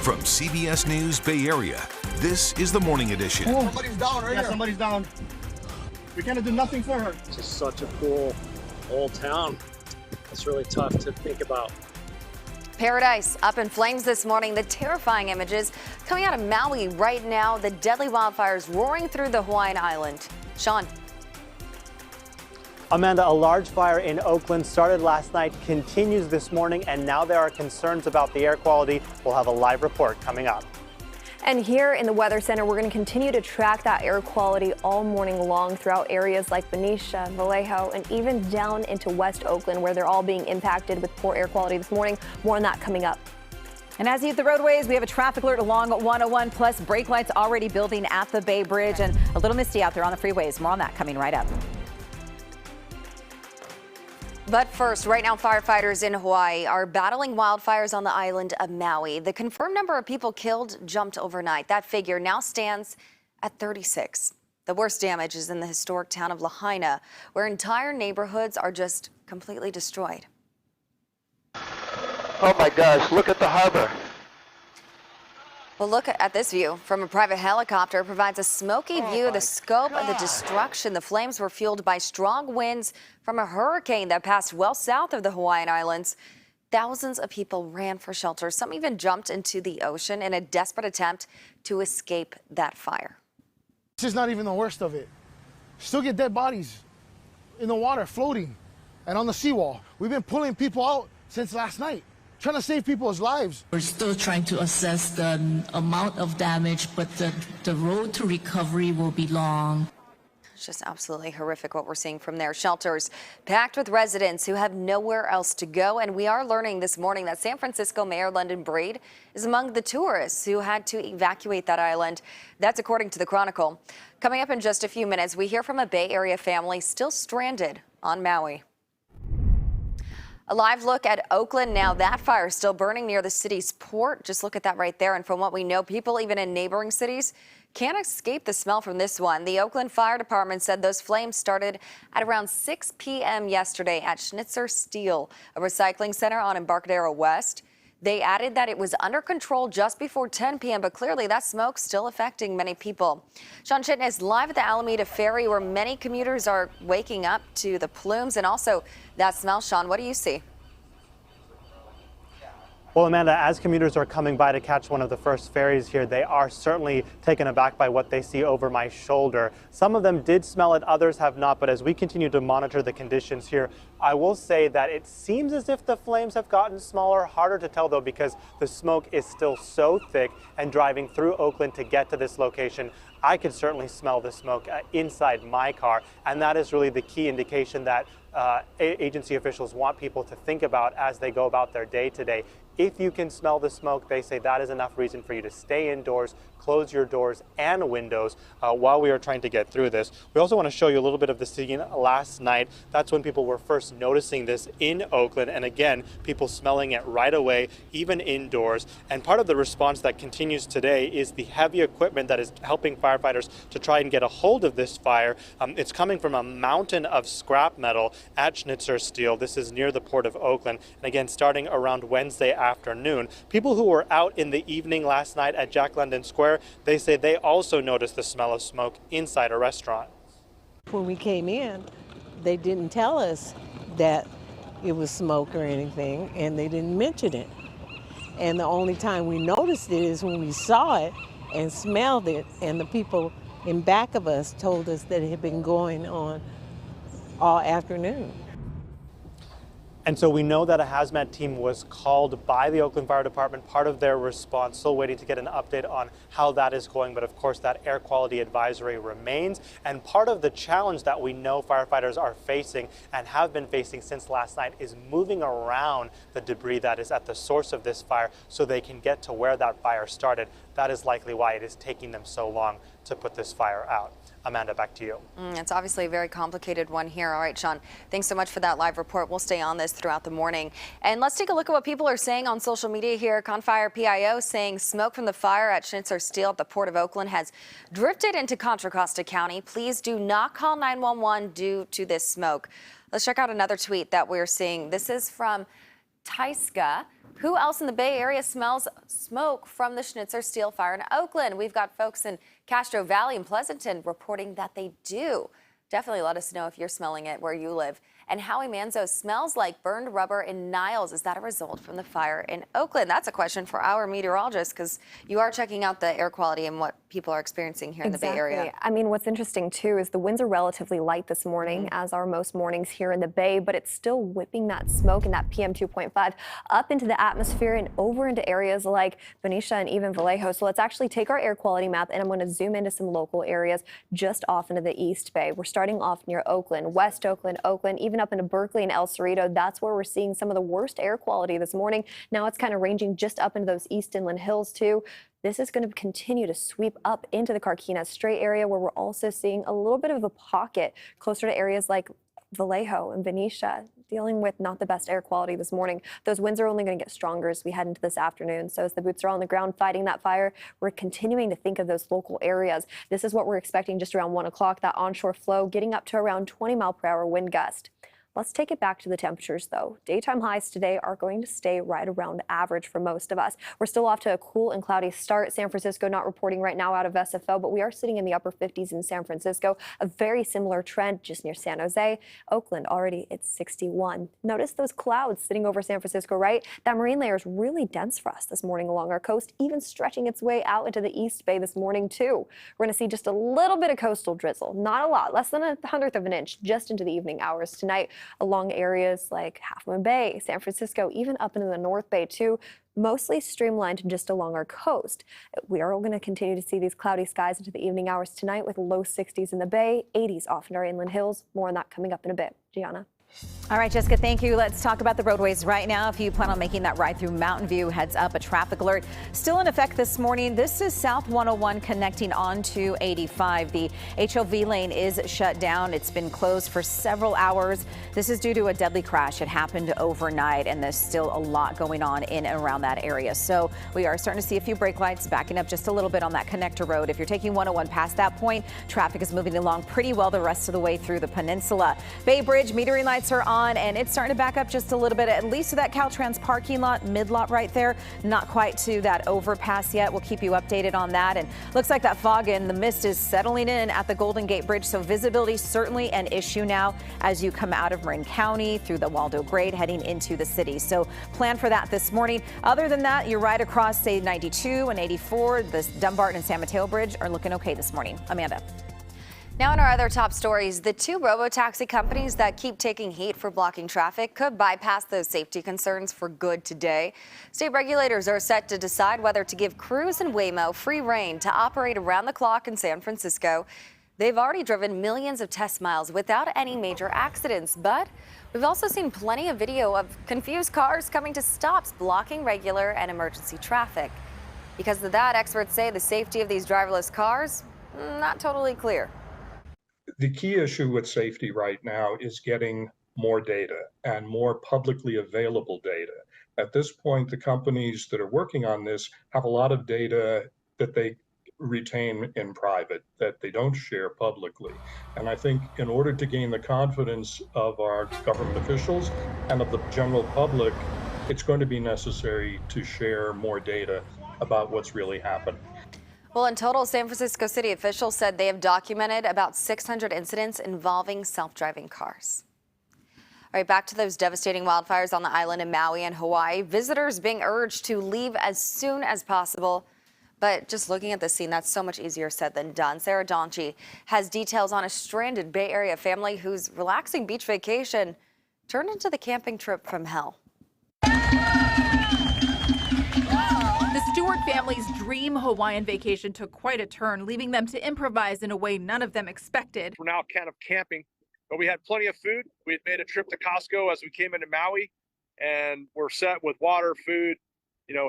From CBS News Bay Area, this is the Morning Edition. Oh, somebody's down right here. Somebody's down. We can't do nothing for her. It's just such a cool old town. It's really tough to think about. Paradise up in flames this morning. The terrifying images coming out of Maui right now. The deadly wildfires roaring through the Hawaiian island. Sean. Amanda, a large fire in Oakland started last night, continues this morning, and now there are concerns about the air quality. We'll have a live report coming up. And here in the Weather Center, we're going to continue to track that air quality all morning long throughout areas like Benicia, Vallejo, and even down into West Oakland, where they're all being impacted with poor air quality this morning. More on that coming up. And as you hit the roadways, we have a traffic alert along 101, plus brake lights already building at the Bay Bridge, and a little misty out there on the freeways. More on that coming right up. But first, right now, firefighters in Hawaii are battling wildfires on the island of Maui. The confirmed number of people killed jumped overnight. That figure now stands at 36. The worst damage is in the historic town of Lahaina, where entire neighborhoods are just completely destroyed. Oh my gosh, look at the harbor. Well, look at this view from a private helicopter. It provides a smoky view of the scope of the destruction. The flames were fueled by strong winds from a hurricane that passed well south of the Hawaiian Islands. Thousands of people ran for shelter. Some even jumped into the ocean in a desperate attempt to escape that fire. This is not even the worst of it. Still get dead bodies in the water floating and on the seawall. We've been pulling people out since last night, trying to save people's lives. We're still trying to assess the amount of damage, but the road to recovery will be long. It's just absolutely horrific what we're seeing from there. Shelters packed with residents who have nowhere else to go. And we are learning this morning that San Francisco Mayor London Breed is among the tourists who had to evacuate that island. That's according to the Chronicle. Coming up in just a few minutes, we hear from a Bay Area family still stranded on Maui. A live look at Oakland now. That fire is still burning near the city's port. Just look at that right there. And from what we know, people even in neighboring cities can't escape the smell from this one. The Oakland Fire Department said those flames started at around 6 p.m. yesterday at Schnitzer Steel, a recycling center on Embarcadero West. They added that it was under control just before 10 p.m., but clearly that smoke's still affecting many people. Sean Chittin is live at the Alameda Ferry, where many commuters are waking up to the plumes and also that smell. Sean, what do you see? Well, Amanda, as commuters are coming by to catch one of the first ferries here, they are certainly taken aback by what they see over my shoulder. Some of them did smell it, others have not. But as we continue to monitor the conditions here, I will say that it seems as if the flames have gotten smaller. Harder to tell, though, because the smoke is still so thick. And driving through Oakland to get to this location, I could certainly smell the smoke inside my car. And that is really the key indication that agency officials want people to think about as they go about their day today. If you can smell the smoke, they say that is enough reason for you to stay indoors, close your doors and windows while we are trying to get through this. We also want to show you a little bit of the scene last night. That's when people were first noticing this in Oakland. And again, people smelling it right away, even indoors. And part of the response that continues today is the heavy equipment that is helping firefighters to try and get a hold of this fire. It's coming from a mountain of scrap metal at Schnitzer Steel. This is near the port of Oakland. And again, starting around Wednesday afternoon. People who were out in the evening last night at Jack London Square, they say they also noticed the smell of smoke inside a restaurant. When we came in, they didn't tell us that it was smoke or anything, and they didn't mention it. And the only time we noticed it is when we saw it and smelled it, and the people in back of us told us that it had been going on all afternoon. And so we know that a hazmat team was called by the Oakland Fire Department, part of their response. Still waiting to get an update on how that is going. But of course, that air quality advisory remains. And part of the challenge that we know firefighters are facing and have been facing since last night is moving around the debris that is at the source of this fire so they can get to where that fire started. That is likely why it is taking them so long to put this fire out. Amanda, back to you. It's obviously a very complicated one here. All right, Sean, thanks so much for that live report. We'll stay on this throughout the morning. And let's take a look at what people are saying on social media here. Confire PIO saying smoke from the fire at Schnitzer Steel at the Port of Oakland has drifted into Contra Costa County. Please do not call 911 due to this smoke. Let's check out another tweet that we're seeing. This is from Tyska. Who else in the Bay Area smells smoke from the Schnitzer Steel Fire in Oakland? We've got folks in Castro Valley and Pleasanton reporting that they do. Definitely let us know if you're smelling it where you live. And Howie Manzo smells like burned rubber in Niles. Is that a result from the fire in Oakland? That's a question for our meteorologist, because you are checking out the air quality and what people are experiencing here in the Bay Area. I mean, what's interesting, too, is the winds are relatively light this morning, as are most mornings here in the Bay, but it's still whipping that smoke and that PM 2.5 up into the atmosphere and over into areas like Benicia and even Vallejo. So let's actually take our air quality map, and I'm going to zoom into some local areas just off into the East Bay. We're starting off near Oakland, West Oakland, even up into Berkeley and El Cerrito. That's where we're seeing some of the worst air quality this morning. Now it's kind of ranging just up into those East Inland Hills, too. This is going to continue to sweep up into the Carquinez Strait area, where we're also seeing a little bit of a pocket closer to areas like Vallejo and Benicia, dealing with not the best air quality this morning. Those winds are only going to get stronger as we head into this afternoon. So as the boots are on the ground fighting that fire, we're continuing to think of those local areas. This is what we're expecting just around 1 o'clock, that onshore flow getting up to around 20-mile-per-hour wind gust. Let's take it back to the temperatures, though. Daytime highs today are going to stay right around average for most of us. We're still off to a cool and cloudy start. San Francisco not reporting right now out of SFO, but we are sitting in the upper 50s in San Francisco. A very similar trend just near San Jose. Oakland already at 61. Notice those clouds sitting over San Francisco, right? That marine layer is really dense for us this morning along our coast, even stretching its way out into the East Bay this morning, too. We're going to see just a little bit of coastal drizzle. Not a lot, less than 1/100 of an inch just into the evening hours tonight, along areas like Half Moon Bay, San Francisco, even up into the North Bay too, mostly streamlined just along our coast. We are going to continue to see these cloudy skies into the evening hours tonight with low 60s in the Bay, 80s off in our inland hills. More on that coming up in a bit. Gianna. All right, Jessica, thank you. Let's talk about the roadways right now. If you plan on making that ride through Mountain View, heads up, a traffic alert still in effect this morning. This is South 101 connecting onto 85. The HOV lane is shut down. It's been closed for several hours. This is due to a deadly crash. It happened overnight, and there's still a lot going on in and around that area. So we are starting to see a few brake lights backing up just a little bit on that connector road. If you're taking 101 past that point, traffic is moving along pretty well the rest of the way through the peninsula. Bay Bridge metering lights are on, and it's starting to back up just a little bit, at least to that Caltrans parking lot, mid-lot right there. Not quite to that overpass yet. We'll keep you updated on that. And looks like that fog and the mist is settling in at the Golden Gate Bridge, so visibility certainly an issue now as you come out of Marin County through the Waldo Grade heading into the city. So plan for that this morning. Other than that, you're right across, say, 92 and 84. The Dumbarton and San Mateo Bridge are looking okay this morning. Amanda. Now in our other top stories, the two robo-taxi companies that keep taking heat for blocking traffic could bypass those safety concerns for good today. State regulators are set to decide whether to give Cruise and Waymo free rein to operate around the clock in San Francisco. They've already driven millions of test miles without any major accidents, but we've also seen plenty of video of confused cars coming to stops blocking regular and emergency traffic. Because of that, experts say the safety of these driverless cars, not totally clear. The key issue with safety right now is getting more data and more publicly available data. At this point, the companies that are working on this have a lot of data that they retain in private, that they don't share publicly. And I think in order to gain the confidence of our government officials and of the general public, it's going to be necessary to share more data about what's really happening. Well, in total, San Francisco city officials said they have documented about 600 incidents involving self-driving cars. All right, back to those devastating wildfires on the island in Maui and Hawaii. Visitors being urged to leave as soon as possible. But just looking at the scene, that's so much easier said than done. Sarah Donchi has details on a stranded Bay Area family whose relaxing beach vacation turned into the camping trip from hell. The Stewart family's dream Hawaiian vacation took quite a turn, leaving them to improvise in a way none of them expected. We're now kind of camping, but we had plenty of food. We had made a trip to Costco as we came into Maui, and we're set with water, food,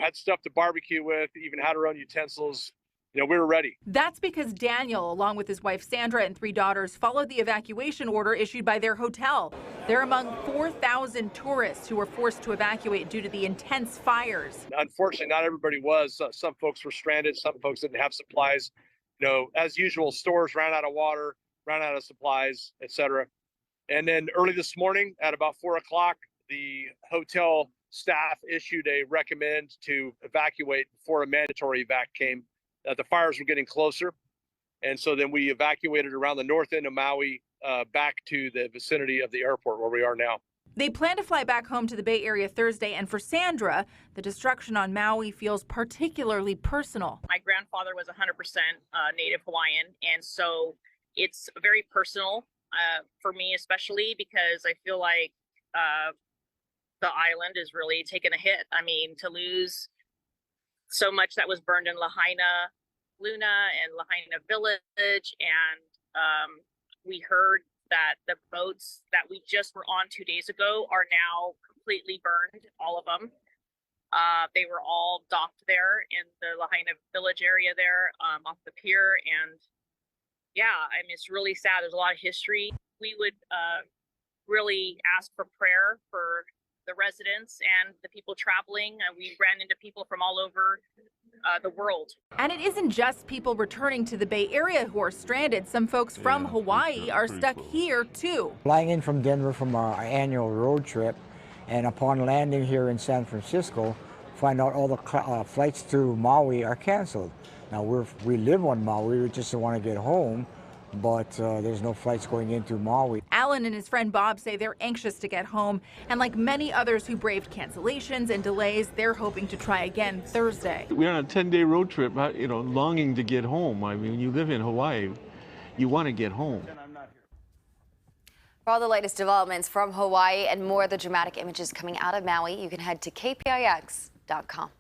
had stuff to barbecue with, even had our own utensils. We were ready. That's because Daniel, along with his wife Sandra and 3 daughters, followed the evacuation order issued by their hotel. They're among 4,000 tourists who were forced to evacuate due to the intense fires. Unfortunately, not everybody was. Some folks were stranded. Some folks didn't have supplies. As usual, stores ran out of water, ran out of supplies, etc. And then early this morning at about 4 o'clock, the hotel staff issued a recommend to evacuate before a mandatory evac came, that the fires were getting closer. And so then we evacuated around the north end of Maui back to the vicinity of the airport where we are now. They plan to fly back home to the Bay Area Thursday, and for Sandra, the destruction on Maui feels particularly personal. My grandfather was 100% Native Hawaiian, and so it's very personal for me, especially because I feel like the island is really taking a hit. I mean, to lose so much that was burned in Lahaina, Luna, and Lahaina Village, and we heard that the boats that we just were on 2 days ago are now completely burned, all of them. They were all docked there in the Lahaina Village area there, off the pier. And yeah, I mean, it's really sad. There's a lot of history. We would really ask for prayer for the residents and the people traveling. We ran into people from all over the world. And it isn't just people returning to the Bay Area who are stranded. Some folks from Hawaii are stuck here too. Flying in from Denver from our annual road trip, and upon landing here in San Francisco, find out all the flights to Maui are canceled. Now we live on Maui, we just want to get home, but there's no flights going into Maui. Alan and his friend Bob say they're anxious to get home, and like many others who braved cancellations and delays, they're hoping to try again Thursday. We're on a 10-day road trip, longing to get home. I mean, when you live in Hawaii, you want to get home. For all the latest developments from Hawaii and more of the dramatic images coming out of Maui, you can head to KPIX.com.